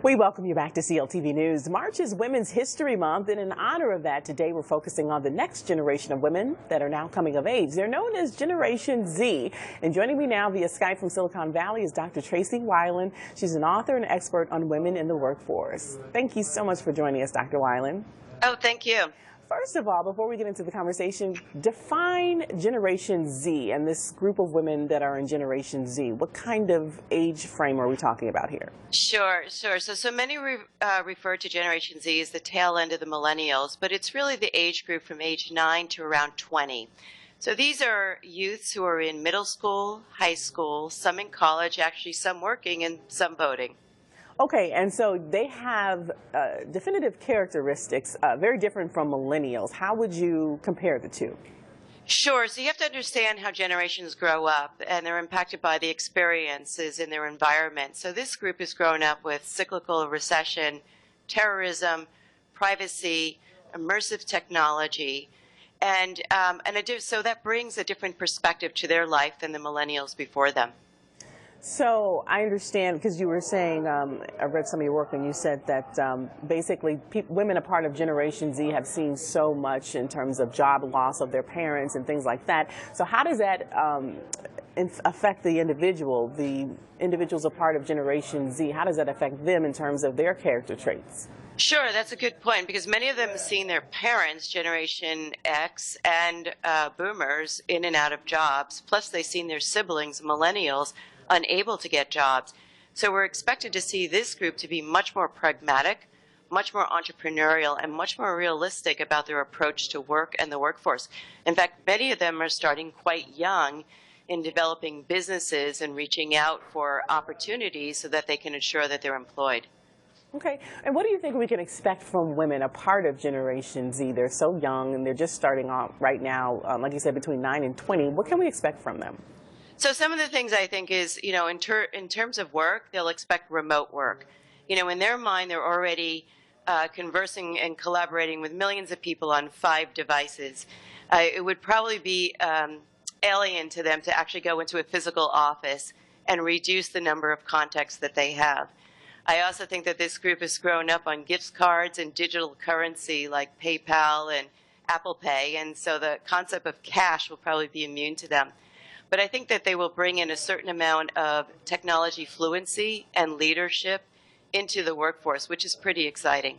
We welcome you back to CLTV News. March is Women's History Month, and in honor of that, today we're focusing on the next generation of women that are now coming of age. They're known as Generation Z. And joining me now via Skype from Silicon Valley is Dr. Tracey Wilen. She's an author and expert on women in the workforce. Thank you so much for joining us, Dr. Wilen. Oh, thank you. First of all, before we get into the conversation, define Generation Z and this group of women that are in Generation Z. What kind of age frame are we talking about here? Sure. So many refer to Generation Z as the tail end of the millennials, but it's really the age group from age 9 to around 20. So these are youths who are in middle school, high school, some in college, actually some working and some voting. Okay, and so they have definitive characteristics very different from millennials. How would you compare the two? Sure. So you have to understand how generations grow up, and they're impacted by the experiences in their environment. So this group has grown up with cyclical recession, terrorism, privacy, immersive technology, and so that brings a different perspective to their life than the millennials before them. So I understand, because you were saying, I read some of your work and you said that basically women a part of Generation Z have seen so much in terms of job loss of their parents and things like that. So how does that affect the individuals a part of Generation Z? How does that affect them in terms of their character traits? Sure, that's a good point, because many of them have seen their parents, Generation X and boomers, in and out of jobs. Plus they've seen their siblings, millennials, unable to get jobs. So we're expected to see this group to be much more pragmatic, much more entrepreneurial, and much more realistic about their approach to work and the workforce. In fact, many of them are starting quite young in developing businesses and reaching out for opportunities so that they can ensure that they're employed. Okay, and what do you think we can expect from women a part of Generation Z? They're so young and they're just starting off right now, like you said, between 9 and 20. What can we expect from them? So some of the things I think is, in terms of work, they'll expect remote work. In their mind, they're already conversing and collaborating with millions of people on 5 devices. It would probably be alien to them to actually go into a physical office and reduce the number of contacts that they have. I also think that this group has grown up on gift cards and digital currency like PayPal and Apple Pay, and so the concept of cash will probably be immune to them. But I think that they will bring in a certain amount of technology fluency and leadership into the workforce, which is pretty exciting.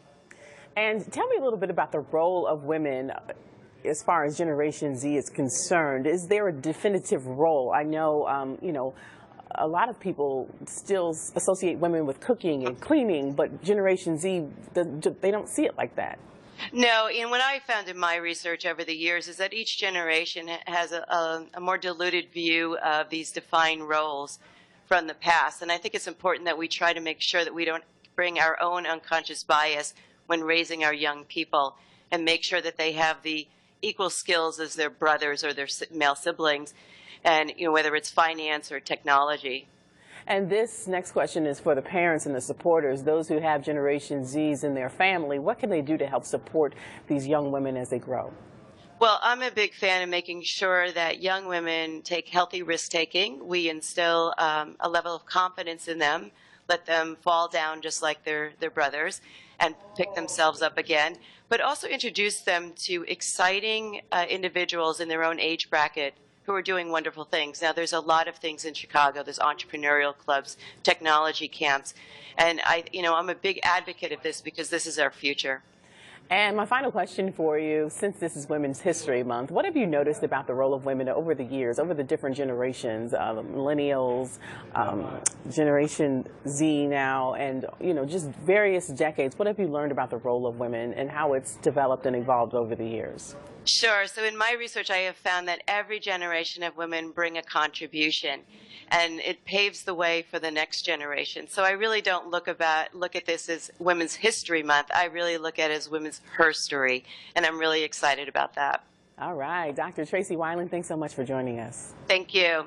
And tell me a little bit about the role of women as far as Generation Z is concerned. Is there a definitive role? I know, a lot of people still associate women with cooking and cleaning, but Generation Z, they don't see it like that. No, and what I found in my research over the years is that each generation has a more diluted view of these defined roles from the past. And I think it's important that we try to make sure that we don't bring our own unconscious bias when raising our young people, and make sure that they have the equal skills as their brothers or their male siblings, and whether it's finance or technology. And this next question is for the parents and the supporters, those who have Generation Zs in their family. What can they do to help support these young women as they grow? Well, I'm a big fan of making sure that young women take healthy risk-taking. We instill a level of confidence in them, let them fall down just like their brothers and pick themselves up again, but also introduce them to exciting individuals in their own age bracket who are doing wonderful things. Now, there's a lot of things in Chicago. There's entrepreneurial clubs, technology camps, and I'm a big advocate of this because this is our future. And my final question for you, since this is Women's History Month, what have you noticed about the role of women over the years, over the different generations, millennials, Generation Z now, and just various decades? What have you learned about the role of women and how it's developed and evolved over the years? Sure. So in my research, I have found that every generation of women bring a contribution, and it paves the way for the next generation. So I really don't look at this as Women's History Month. I really look at it as Women's Herstory, and I'm really excited about that. All right. Dr. Tracey Wilen, thanks so much for joining us. Thank you.